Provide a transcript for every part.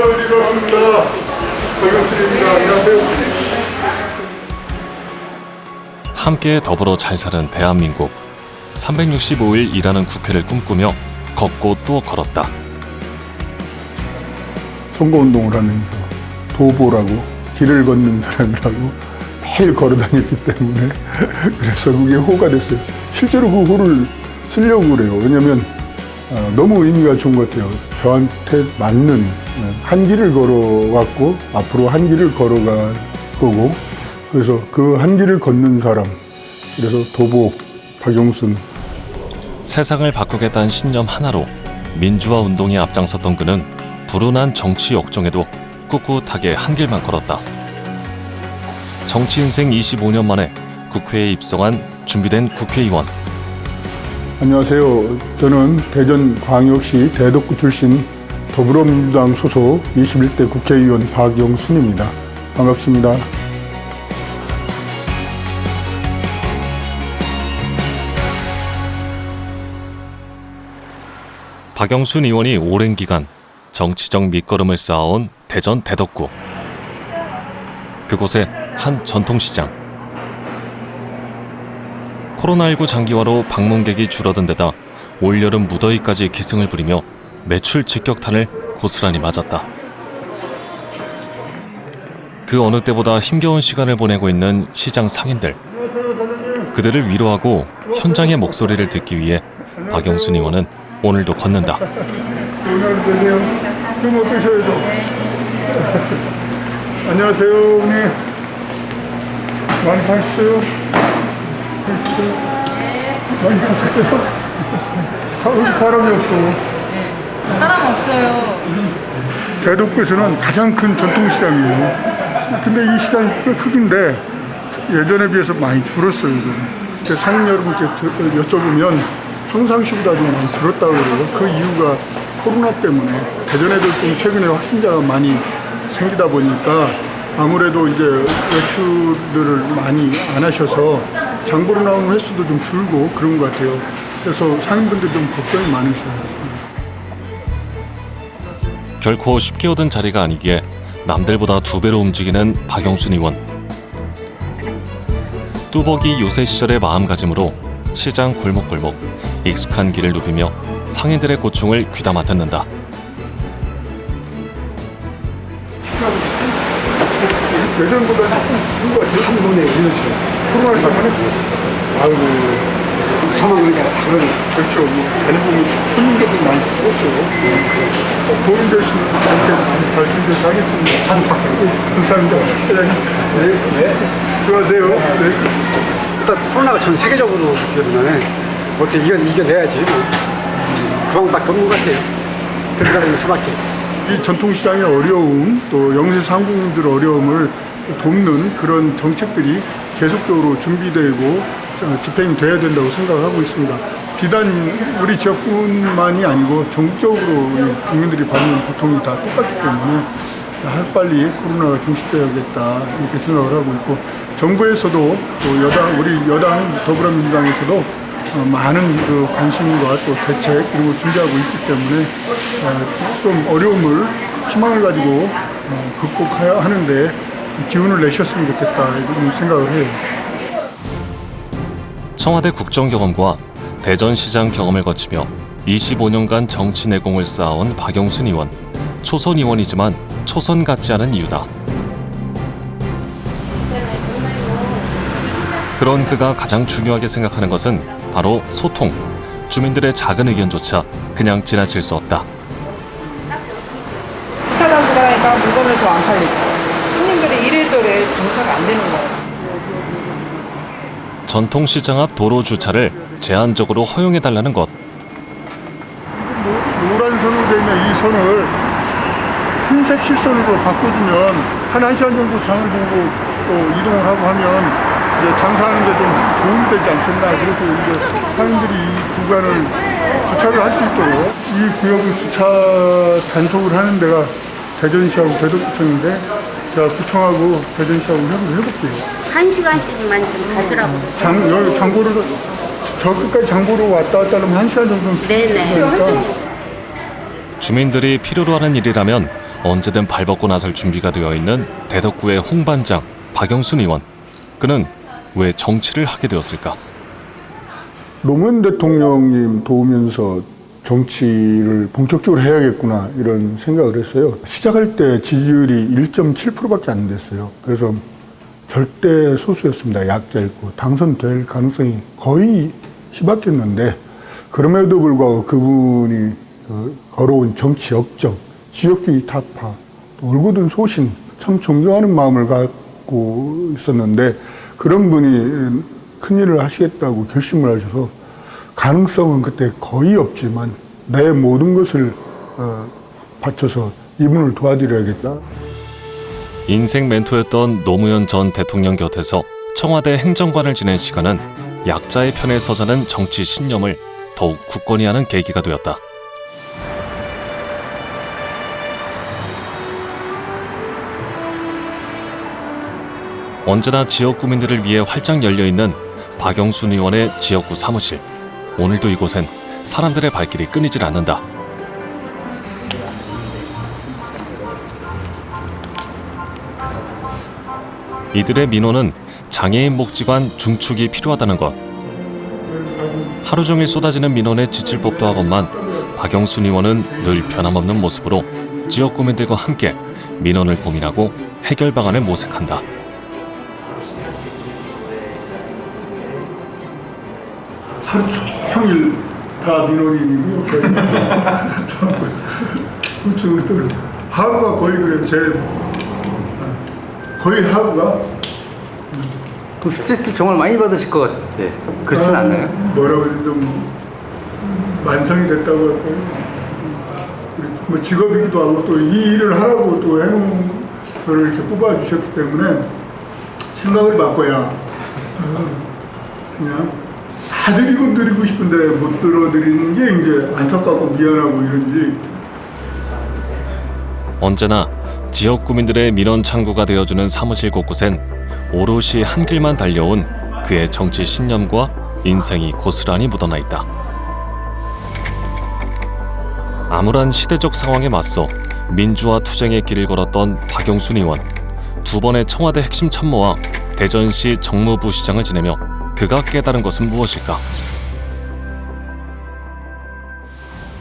합니다. 박영순입니다. 안녕하세요. 함께 더불어 잘 사는 대한민국. 365일 일하는 국회를 꿈꾸며 걷고 또 걸었다. 선거운동을 하면서 도보라고 길을 걷는 사람이라고 매일 걸어다녔기 때문에 그래서 그게 호가 됐어요. 실제로 그 호를 쓰려고 그래요. 왜냐하면 너무 의미가 좋은 것 같아요. 저한테 맞는 한 길을 걸어왔고 앞으로 한 길을 걸어갈 거고, 그래서 그 한 길을 걷는 사람, 그래서 도보 박영순. 세상을 바꾸겠다는 신념 하나로 민주화 운동에 앞장섰던 그는 불운한 정치 역정에도 꿋꿋하게 한 길만 걸었다. 정치 인생 25년 만에 국회에 입성한 준비된 국회의원. 안녕하세요. 저는 대전광역시 대덕구 출신 더불어민주당 소속 21대 국회의원 박영순입니다. 반갑습니다. 박영순 의원이 오랜 기간 정치적 밑거름을 쌓아온 대전 대덕구. 그곳에 한 전통시장. 코로나19 장기화로 방문객이 줄어든 데다 올여름 무더위까지 기승을 부리며 매출 직격탄을 고스란히 맞았다. 그 어느 때보다 힘겨운 시간을 보내고 있는 시장 상인들. 그들을 위로하고 현장의 목소리를 듣기 위해 박영순 의원은 오늘도 걷는다. 오늘 되세요. 좀 어떠셔야죠. 안녕하세요, 어머니. 많이 사셨어요? 많이 사셨어요? 사람이 없어. 사람 없어요. 대덕구에서는 가장 큰 전통시장이에요. 근데 이 시장이 꽤 크긴데 예전에 비해서 많이 줄었어요. 제 상인 여러분께 여쭤보면 평상시보다 좀 많이 줄었다고 그래요. 그 이유가 코로나 때문에 대전에도 좀 최근에 확진자가 많이 생기다 보니까 아무래도 이제 외출들을 많이 안 하셔서 장보러 나오는 횟수도 좀 줄고 그런 것 같아요. 그래서 상인분들이 좀 걱정이 많으셔요. 결코 쉽게 얻은 자리가 아니기에 남들보다 2배로 움직이는 박영순 의원. 뚜벅이 유세 시절의 마음가짐으로 시장 골목골목 익숙한 길을 누비며 상인들의 고충을 귀담아 듣는다. 예전보다 조금 줄은 것 같아요. 한 번에 그렇죠. 코로나 때문에 아이고 상황이니까 그렇죠. 대부분 손님들이 많이 죽었어요. 도움 되시는 분한테 잘 준비해서 하겠습니다. 감사합니다. 네. 수고하세요. 네. 일단 코로나가 전 세계적으로 때문에 어떻게 이겨내야지. 그 방법밖에 없는 것 같아요. 그렇게 가는 수밖에. 이 전통시장의 어려움, 또 영세상공인들의 어려움을 돕는 그런 정책들이 계속적으로 준비되고 집행이 돼야 된다고 생각하고 있습니다. 비단 우리 지역뿐만이 아니고 전국적으로 국민들이 받는 고통이 다 똑같기 때문에 하루빨리 코로나가 종식되어야겠다 이렇게 생각을 하고 있고, 정부에서도 또 우리 여당 더불어민주당에서도 많은 그 관심과 또 대책 이런 걸 준비하고 있기 때문에 좀 어려움을 희망을 가지고 극복해야 하는데 기운을 내셨으면 좋겠다 이런 생각을 해요. 청와대 국정 경험과 대전시장 경험을 거치며 25년간 정치 내공을 쌓아온 박영순 의원. 초선 의원이지만 초선 같지 않은 이유다. 그런 그가 가장 중요하게 생각하는 것은 바로 소통. 주민들의 작은 의견조차 그냥 지나칠 수 없다. 주차장 들어가니까 물건을 더 안 팔리죠. 손님들이 이래저래 장사가 안 되는 거예요. 전통시장 앞 도로 주차를 제한적으로 허용해달라는 것. 노란 선으로 되어 있는 이 선을 흰색 실선으로 바꿔주면 한 시간 정도 장을 보고 또 이동을 하고 하면 이제 장사하는 데 좀 도움이 되지 않겠나. 그래서 이제 사람들이 이 구간을 주차를 할 수 있도록 이 구역을 주차 단속을 하는 데가 대전시하고 대덕구청인데 제가 구청하고 대전시하고 협의를 해볼게요. 1시간씩만 좀 가더라고요. 여기 장보러 저 끝까지 장보러 왔다 갔다 하면 1시간 정도. 네네. 주민들이 필요로 하는 일이라면 언제든 발벗고 나설 준비가 되어 있는 대덕구의 홍반장 박영순 의원. 그는 왜 정치를 하게 되었을까? 노무현 대통령님 도우면서 정치를 본격적으로 해야겠구나 이런 생각을 했어요. 시작할 때 지지율이 1.7%밖에 안 됐어요. 그래서 절대 소수였습니다. 약자였고 당선될 가능성이 거의 희박했는데 그럼에도 불구하고 그분이 걸어온 정치 역정, 지역주의 타파, 또 울고든 소신, 참 존경하는 마음을 갖고 있었는데 그런 분이 큰일을 하시겠다고 결심을 하셔서 가능성은 그때 거의 없지만 내 모든 것을 바쳐서 이분을 도와드려야겠다. 인생 멘토였던 노무현 전 대통령 곁에서 청와대 행정관을 지낸 시간은 약자의 편에 서자는 정치 신념을 더욱 굳건히 하는 계기가 되었다. 언제나 지역 구민들을 위해 활짝 열려있는 박영순 의원의 지역구 사무실. 오늘도 이곳엔 사람들의 발길이 끊이질 않는다. 이들의 민원은 장애인 복지관 중축이 필요하다는 것. 하루 종일 쏟아지는 민원에 지칠 법도 하건만 박영순 의원은 늘 변함없는 모습으로 지역 구민들과 함께 민원을 고민하고 해결 방안을 모색한다. 하루 종일 다 민원인이고 그렇죠. 하루가 거의 그래요. 거의 하루가 그 스트레스를 정말 많이 받으실 것 같아요. 그렇진 않나요? 뭐라고 해야 좀 만성이 됐다고 할까요? 뭐 직업이기도 하고 또 이 일을 하라고 또 해놓은 거를 이렇게 뽑아주셨기 때문에 생각을 바꿔야 그냥 다 드리고 싶은데 못 들어드리는 게 이제 안타깝고 미안하고 이런지. 언제나 지역 구민들의 민원 창구가 되어주는 사무실 곳곳엔 오롯이 한 길만 달려온 그의 정치 신념과 인생이 고스란히 묻어나 있다. 암울한 시대적 상황에 맞서 민주화 투쟁의 길을 걸었던 박영순 의원. 2번의 청와대 핵심 참모와 대전시 정무부 시장을 지내며 그가 깨달은 것은 무엇일까?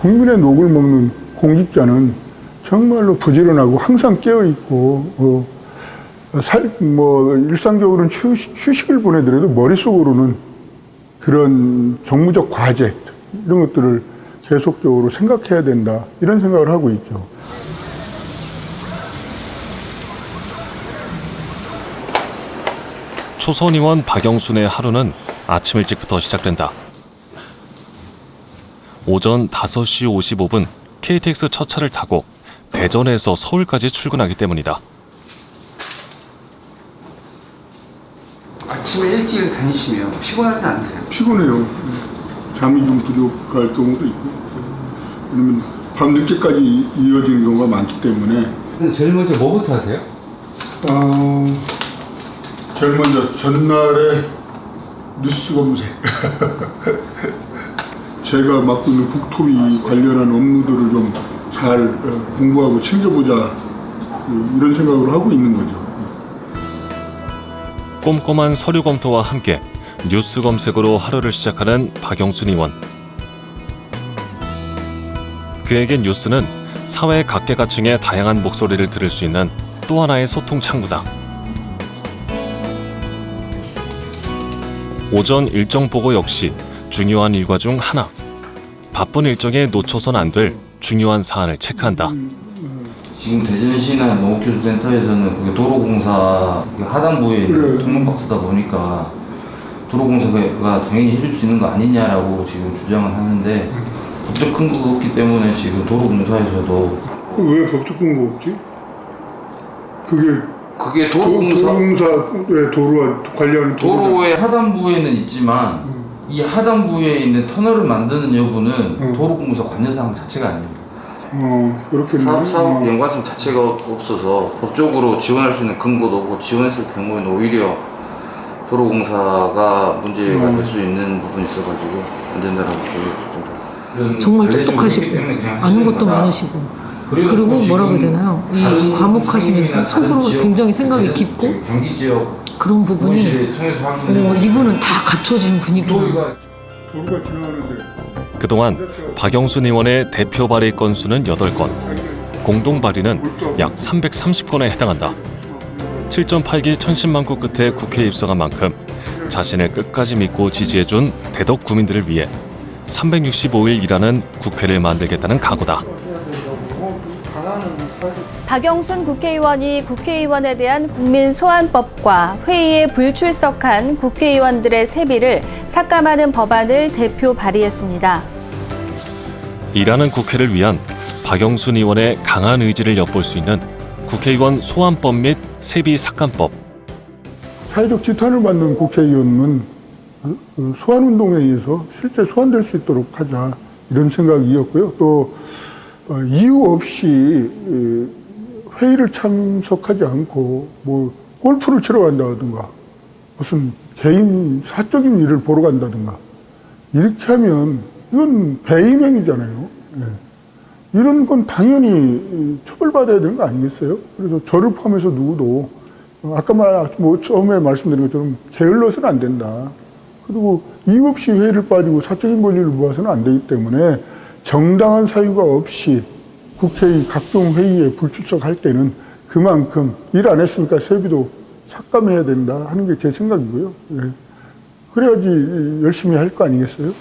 국민의 녹을 먹는 공직자는 정말로 부지런하고 항상 깨어있고 일상적으로는 휴식을 보내더라도 머릿속으로는 그런 정무적 과제 이런 것들을 계속적으로 생각해야 된다 이런 생각을 하고 있죠. 초선 의원 박영순의 하루는 아침 일찍부터 시작된다. 오전 5시 55분 KTX 첫 차를 타고 대전에서 서울까지 출근하기 때문이다. 아침에 일찍 다니시면 피곤하지 않으세요? 피곤해요. 잠이 좀 부족할 경우도 있고 왜냐면 밤 늦게까지 이어지는 경우가 많기 때문에. 근데 제일 먼저 뭐부터 하세요? 제일 먼저 전날의 뉴스 검색. 제가 맡고 있는 국토위 관련한 업무들을 좀 잘 공부하고 챙겨보자 이런 생각으로 하고 있는 거죠. 꼼꼼한 서류 검토와 함께 뉴스 검색으로 하루를 시작하는 박영순 의원. 그에겐 뉴스는 사회 각계각층의 다양한 목소리를 들을 수 있는 또 하나의 소통 창구다. 오전 일정 보고 역시 중요한 일과 중 하나. 바쁜 일정에 놓쳐선 안 될 중요한 사안을 체크한다. 지금 대전시나 농업기술센터에서는 그게 도로공사 하단부에 있는 통로박스다 보니까 도로공사가 당연히 해줄 수 있는 거 아니냐라고 지금 주장을 하는데 법적 근거가 없기 때문에 지금 도로공사에서도. 왜 법적 근거 없지? 그게 도로공사의 도로와 관련 도로의 하단부에는 있지만 이 하단부에 있는 터널을 만드는 여부는 도로공사 관여사항 자체가 아닙니다. 그렇겠네요. 사업 연관성 자체가 없어서 법적으로 지원할 수 있는 근거도 없고 지원했을 경우에는 오히려 도로공사가 문제가 될 수 있는 부분이 있어가지고 안 된다라고 보여줍니다. 정말 똑똑하시고 아는 것도 많으시고 그리고 뭐라고 해야 되나요? 이 과묵하시면서 속으로 굉장히 생각이 깊고 경기 지역 그런 부분이 이분은 다 갖춰진 분이구나. 도로가 지나가는데 그동안 박영순 의원의 대표 발의 건수는 8건, 공동 발의는 약 330건에 해당한다. 7.8기 천신만고 끝에 국회에 입성한 만큼 자신을 끝까지 믿고 지지해준 대덕 구민들을 위해 365일 일하는 국회를 만들겠다는 각오다. 박영순 국회의원이 국회의원에 대한 국민소환법과 회의에 불출석한 국회의원들의 세비를 삭감하는 법안을 대표 발의했습니다. 일하는 국회를 위한 박영순 의원의 강한 의지를 엿볼 수 있는 국회의원 소환법 및 세비 삭감법. 사회적 지탄을 받는 국회의원은 소환운동에 의해서 실제 소환될 수 있도록 하자 이런 생각이었고요. 또 이유 없이 회의를 참석하지 않고 뭐 골프를 치러 간다든가 무슨 개인 사적인 일을 보러 간다든가 이렇게 하면 이건 배임행위잖아요. 네. 이런 건 당연히 처벌받아야 되는 거 아니겠어요? 그래서 저를 포함해서 누구도 아까 처음에 말씀드린 것처럼 게을러서는 안 된다. 그리고 이유 없이 회의를 빠지고 사적인 권리를 모아서는 안 되기 때문에 정당한 사유가 없이 국회의 각종 회의에 불출석할 때는 그만큼 일 안 했으니까 세비도 삭감해야 된다 하는 게 제 생각이고요. 네. 그래야지 열심히 할 거 아니겠어요?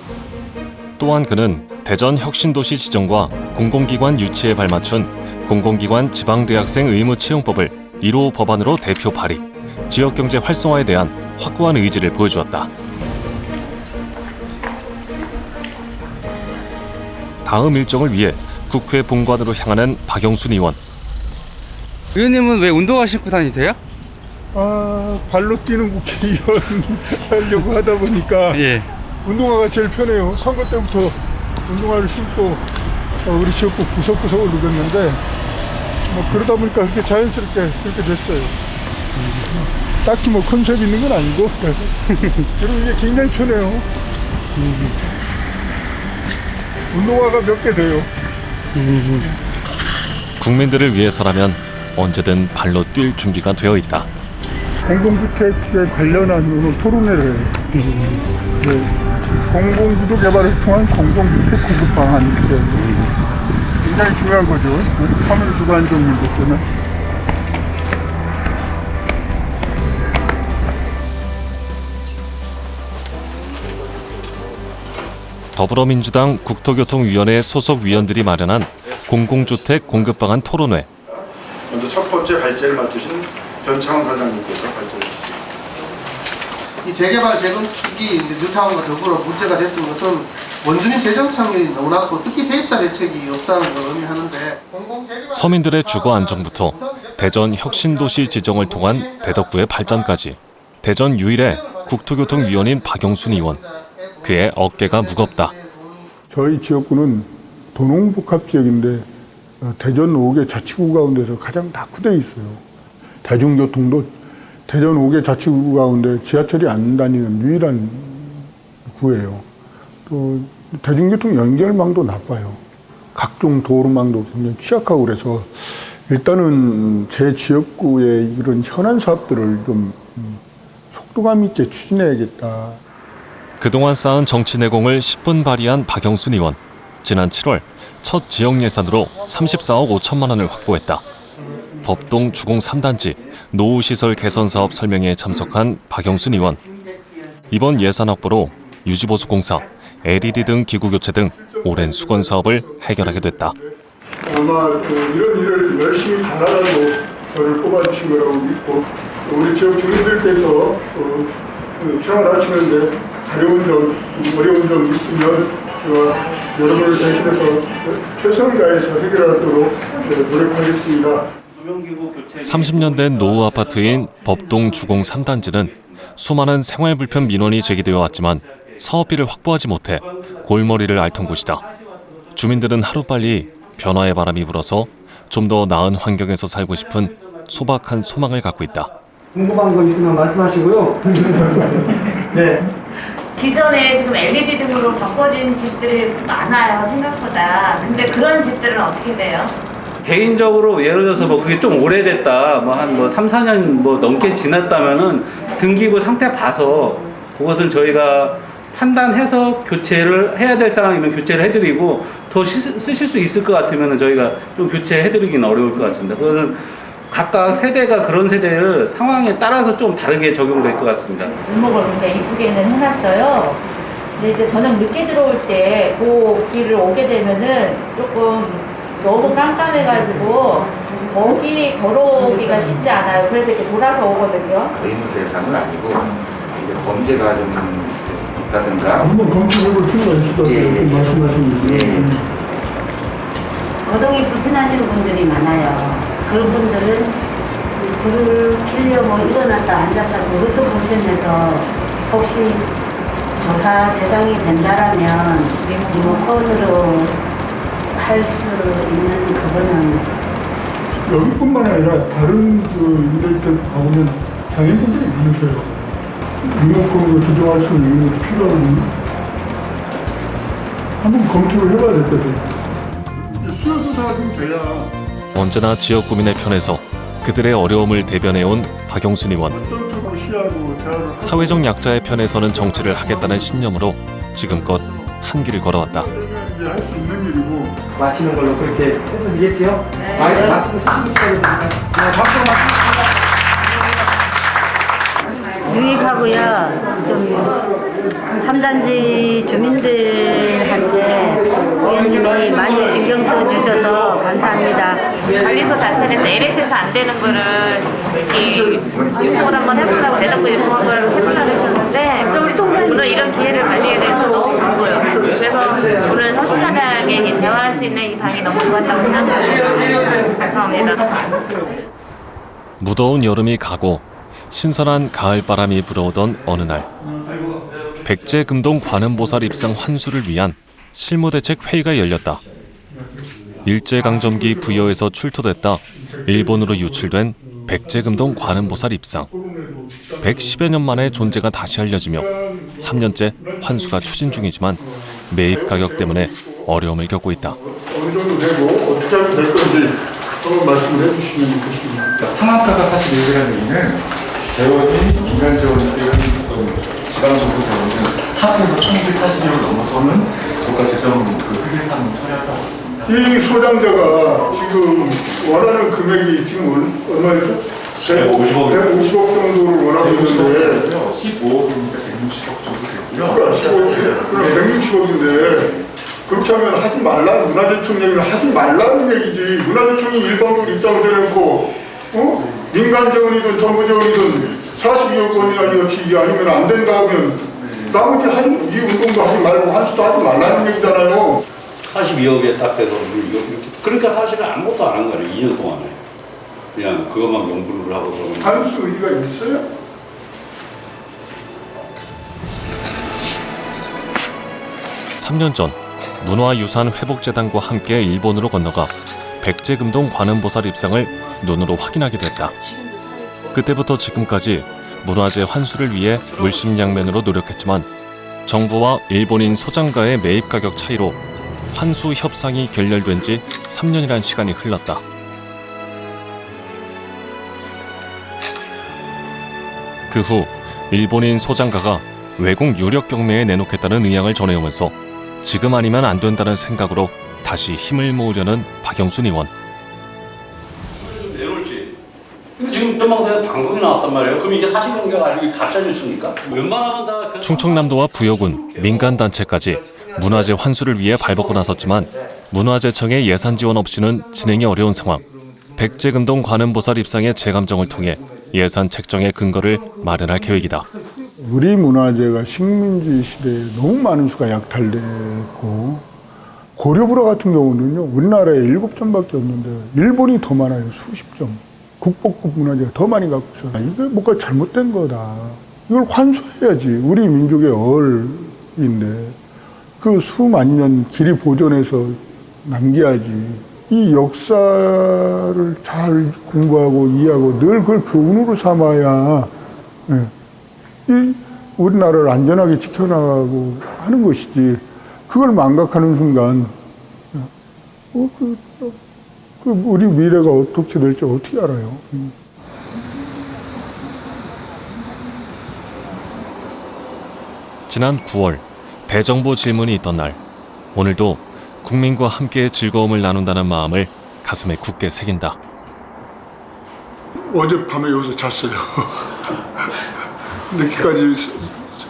또한 그는 대전 혁신도시 지정과 공공기관 유치에 발맞춘 공공기관 지방대학생 의무채용법을 1호 법안으로 대표 발의, 지역경제 활성화에 대한 확고한 의지를 보여주었다. 다음 일정을 위해 국회 본관으로 향하는 박영순 의원. 의원님은 왜 운동화 신고 다니세요? 발로 뛰는 국회의원 하려고 하다 보니까 예. 운동화가 제일 편해요. 선거 때부터 운동화를 신고 우리 지역구 구석구석을 누볐는데 그러다 보니까 그렇게 자연스럽게 그렇게 됐어요. 딱히 컨셉이 있는 건 아니고 그리고 이게 굉장히 편해요. 운동화가 몇 개 돼요. 국민들을 위해서라면 언제든 발로 뛸 준비가 되어 있다. 공공주택에 관련한 오늘 토론회를 해요. 공공구도 개발을 통한 공공주택 공급 방안 굉장히 중요한 거죠. 화물 주관적 문제 때문에. 더불어민주당 국토교통위원회 소속 위원들이 마련한 공공주택 공급 방안 토론회. 먼저 첫 번째 발제를 맡으신 변창원 사장님께서 발제를 해주십니다. 이 재개발 재건축이 이제 뉴타운과 더불어 문제가 됐던 것은 원주민 재정 참여율이 너무 낮고 특히 세입자 대책이 없다는 걸 의미하는데 서민들의 주거 안정부터 대전 혁신도시 지정을 통한 대덕구의 발전까지 대전 유일의 국토교통위원인 박영순 의원. 그의 어깨가 무겁다. 저희 지역구는 도농복합지역인데 대전 5개 자치구 가운데서 가장 낙후되어 있어요. 대중교통도 대전 5개 자치구 가운데 지하철이 안 다니는 유일한 구예요. 또 대중교통 연결망도 나빠요. 각종 도로망도 굉장히 취약하고 그래서 일단은 제 지역구의 이런 현안 사업들을 좀 속도감 있게 추진해야겠다. 그동안 쌓은 정치 내공을 10분 발휘한 박영순 의원. 지난 7월 첫 지역 예산으로 34억 5천만 원을 확보했다. 법동 주공 3단지 노후시설 개선 사업 설명회에 참석한 박영순 의원. 이번 예산 확보로 유지보수 공사, LED 등 기구 교체 등 오랜 수건 사업을 해결하게 됐다. 아마 이런 일을 열심히 잘하라고 저를 뽑아주신 거라고 믿고 우리 지역 주민들께서 생활하시는데 가려운 점, 어려운 점 있으면 제가 여러분을 대신해서 최선을 다해서 해결하도록 노력하겠습니다. 30년 된 노후 아파트인 법동 주공 3단지는 수많은 생활 불편 민원이 제기되어 왔지만 사업비를 확보하지 못해 골머리를 앓던 곳이다. 주민들은 하루빨리 변화의 바람이 불어서 좀 더 나은 환경에서 살고 싶은 소박한 소망을 갖고 있다. 궁금한 거 있으면 말씀하시고요. 네. 기존에 지금 LED 등으로 바꿔진 집들이 많아요, 생각보다. 근데 그런 집들은 어떻게 돼요? 개인적으로 예를 들어서 뭐 그게 좀 오래됐다, 뭐 한 뭐 3, 4년 뭐 넘게 지났다면은 등기부 상태 봐서 그것은 저희가 판단해서 교체를 해야 될 상황이면 교체를 해드리고 더 쓰실 수 있을 것 같으면은 저희가 좀 교체해드리기는 어려울 것 같습니다. 그것은 각각 세대가 그런 세대를 상황에 따라서 좀 다르게 적용될 것 같습니다. 골목을 굉장히 이쁘게는 해놨어요. 근데 이제 저녁 늦게 들어올 때 그 길을 오게 되면은 조금 너무 깜깜해가지고 거기 걸어오기가 쉽지 않아요. 그래서 이렇게 돌아서 오거든요. 의무세상은 아니고 이제 범죄가 좀 있다든가 한번 검토해볼 필요가 있을 것 같아요. 말씀하신 거동이 불편하시는 분들이 많아요. 그런 분들은 불을 켜려고 일어났다 앉았다 그것도 불편해서 혹시 조사 대상이 된다라면 리모컨으로 할 수 있는 그거는 여기뿐만 아니라 다른 그 임대주택 가보면 장애인분들이 많으세요. 리모컨으로 조정할 수 있는 것도 필요하거든요. 한번 검토를 해봐야 될 것 같아요. 수요조사가 좀 돼야 언제나 지역 구민의 편에서 그들의 어려움을 대변해온 박영순 의원. 사회적 약자의 편에 서는 정치를 하겠다는 신념으로 지금껏 한 길을 걸어왔다. 할 수 있는 일이고 마치는 걸로 그렇게 해도 되겠지요? 네. 말씀 쓰시니까 유익하고요. 좀 3단지 주민들한테 의원님이 많이 신경 써주셔서 감사합니다. 관리소 자체는 LH에서 안 되는 거를 요청을 한번 해보려고 대답부 요청을 해보려고 했었는데 오늘 이런 기회를 가지게 돼서 너무 기뻐요. 그래서 오늘 성실하게 대화할 수 있는 이 방이 너무 좋았다고 생각합니다. 감사합니다. 무더운 여름이 가고 신선한 가을바람이 불어오던 어느 날 백제금동 관음보살 입상 환수를 위한 실무대책 회의가 열렸다. 일제강점기 부여에서 출토됐다 일본으로 유출된 백제금동 관음보살 입상. 110여 년 만에 존재가 다시 알려지며 3년째 환수가 추진 중이지만 매입 가격 때문에 어려움을 겪고 있다. 어느 정도 되고 어떻게 하면 될 건지 한번 말씀을 해주시면 좋겠습니다. 상한가가 사실 일이라는 얘기는 재원이 민간 재원이 되는 지방정부 재원은 학교에서 1940년을 넘어서는 국가 재정 그 회계상 처리한다고 했습니다. 이 소장자가 지금 원하는 금액이 지금 얼마였죠? 150억 정도를 원하고 있는데 15억이니까 160억 정도 됐고요. 그러니까 15억, 그럼 160억인데 그렇게 하면 하지 말라는 문화재청 얘기를 하지 말라는 얘기지. 문화재청이 일방적으로 입장을 대놓고 민간 재원이든 정부 재원이든 42억 원이 아니었지 아니면 안 된다 하면 나머지 이 운동도 하지 말고 환수도 하지 말라는 얘기잖아요. 42억에 딱 돼서 그러니까 사실은 아무것도 안 한 거예요. 2년 동안에 그냥 그것만 연구를 하고 그러면 환수 의지가 있어요? (3년) 전 문화유산 회복재단과 함께 일본으로 건너가 백제금동 관음보살 입상을 눈으로 확인하게 됐다. 그때부터 지금까지 문화재 환수를 위해 물심양면으로 노력했지만 정부와 일본인 소장가의 매입 가격 차이로 환수 협상이 결렬된 지 3년이란 시간이 흘렀다. 그 후 일본인 소장가가 외국 유력 경매에 내놓겠다는 의향을 전해오면서 지금 아니면 안 된다는 생각으로 다시 힘을 모으려는 박영순 의원. 내놓을지. 근데 지금 전망사에 방송이 나왔단 말이에요. 그럼 이게 사실관계가 아니고 가짜 뉴스입니까? 웬만하면 다 충청남도와 부여군, 민간단체까지 문화재 환수를 위해 발벗고 나섰지만 문화재청의 예산 지원 없이는 진행이 어려운 상황. 백제금동 관음보살 입상의 재감정을 통해 예산 책정의 근거를 마련할 계획이다. 우리 문화재가 식민지 시대에 너무 많은 수가 약탈됐고 고려불화 같은 경우는요 우리나라에 7점밖에 없는데 일본이 더 많아요. 수십 점. 국보급 문화재가 더 많이 갖고 있어요. 이게 뭔가 잘못된 거다. 이걸 환수해야지. 우리 민족의 얼인데 그 수만 년 길이 보존해서 남겨야지. 이 역사를 잘 공부하고 이해하고 늘 그걸 교훈으로 삼아야 이 우리나라를 안전하게 지켜나가고 하는 것이지. 그걸 망각하는 순간 우리 미래가 어떻게 될지 어떻게 알아요? 지난 9월 대정부 질문이 있던 날, 오늘도 국민과 함께 즐거움을 나눈다는 마음을 가슴에 굳게 새긴다. 어젯밤에 여기서 잤어요. 늦게까지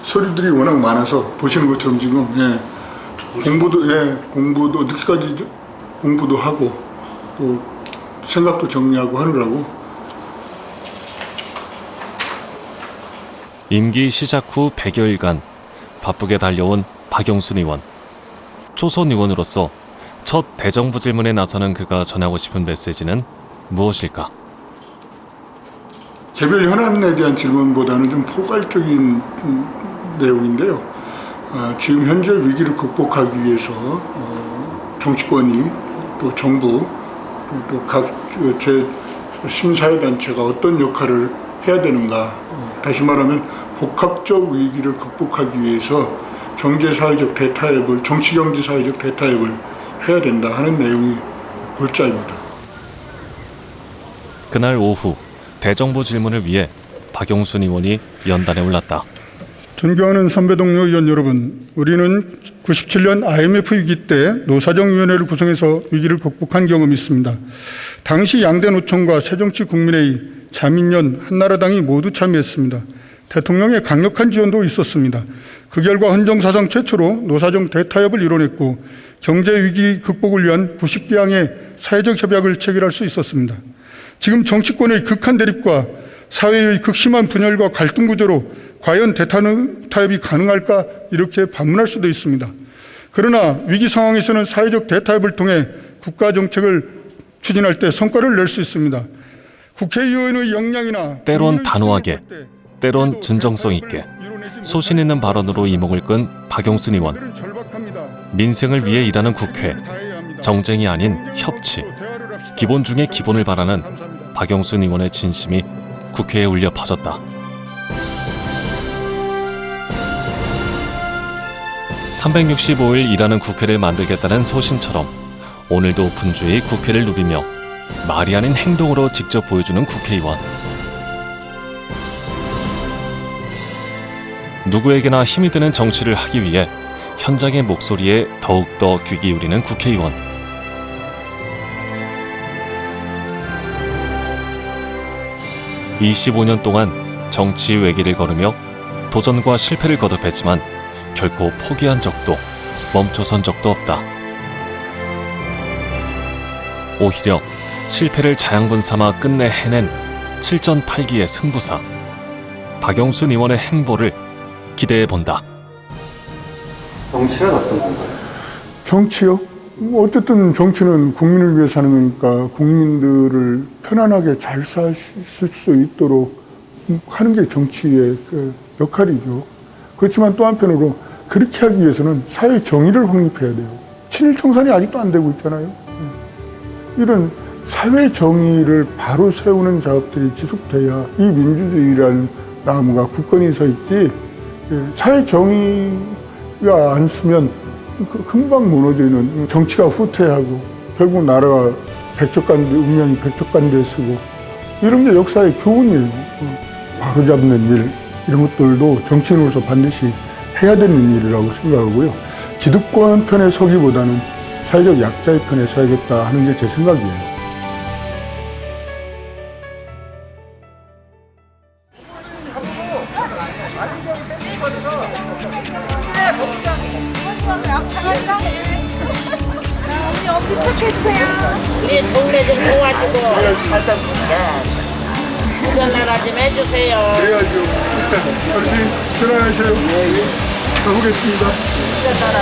소리들이 워낙 많아서 보시는 것처럼 지금 공부도 늦게까지 공부도 하고 또 생각도 정리하고 하느라고. 임기 시작 후 100여일간 바쁘게 달려온 박영순 의원. 초선 의원으로서 첫 대정부 질문에 나서는 그가 전하고 싶은 메시지는 무엇일까? 개별 현안에 대한 질문보다는 좀 포괄적인 내용인데요. 지금 현재 위기를 극복하기 위해서 정치권이 또 정부 또 각 신사회단체가 어떤 역할을 해야 되는가. 다시 말하면 복합적 위기를 극복하기 위해서 경제사회적 대타협을, 정치경제사회적 대타협을 해야 된다 하는 내용이 골자입니다. 그날 오후 대정부 질문을 위해 박영순 의원이 연단에 올랐다. 존경하는 선배 동료 의원 여러분, 우리는 97년 IMF 위기 때 노사정위원회를 구성해서 위기를 극복한 경험이 있습니다. 당시 양대 노총과 새정치국민회의, 자민련, 한나라당이 모두 참여했습니다. 대통령의 강력한 지원도 있었습니다. 그 결과 헌정사상 최초로 노사정 대타협을 이뤄냈고 경제위기 극복을 위한 90개항의 사회적 협약을 체결할 수 있었습니다. 지금 정치권의 극한 대립과 사회의 극심한 분열과 갈등 구조로 과연 대타협이 가능할까 이렇게 반문할 수도 있습니다. 그러나 위기 상황에서는 사회적 대타협을 통해 국가 정책을 추진할 때 성과를 낼 수 있습니다. 국회의원의 역량이나 때론 단호하게, 때론 진정성 있게 소신 있는 발언으로 이목을 끈 박영순 의원. 민생을 위해 일하는 국회, 정쟁이 아닌 협치, 기본 중에 기본을 바라는 박영순 의원의 진심이 국회에 울려 퍼졌다. 365일 일하는 국회를 만들겠다는 소신처럼 오늘도 분주히 국회를 누비며 말이 아닌 행동으로 직접 보여주는 국회의원. 누구에게나 힘이 되는 정치를 하기 위해 현장의 목소리에 더욱더 귀 기울이는 국회의원. (25년) 동안 정치 외길을 걸으며 도전과 실패를 거듭했지만 결코 포기한 적도 멈춰선 적도 없다. 오히려 실패를 자양분 삼아 끝내 해낸 7전8기의 승부사 박영순 의원의 행보를 기대해본다. 정치는 어떤 건가요? 정치요? 어쨌든 정치는 국민을 위해 사는 거니까 국민들을 편안하게 잘 사실 수 있도록 하는 게 정치의 그 역할이죠. 그렇지만 또 한편으로 그렇게 하기 위해서는 사회 정의를 확립해야 돼요. 친일 청산이 아직도 안 되고 있잖아요. 이런 사회 정의를 바로 세우는 작업들이 지속돼야 이 민주주의라는 나무가 굳건히 서 있지, 사회 정의가 안 쓰면 금방 무너지는, 정치가 후퇴하고 결국 나라가 백척간대, 운명이 백척간대에 쓰고 이런 게 역사의 교훈이에요. 바로잡는 일, 이런 것들도 정치인으로서 반드시 해야 되는 일이라고 생각하고요. 기득권 편에 서기보다는 사회적 약자의 편에 서야겠다 하는 게 제 생각이에요. 우리 동네 좀 도와주고 운전하라 좀 해주세요. 그래야죠. 어르신, 들어가세요. 가보겠습니다. 운전하라.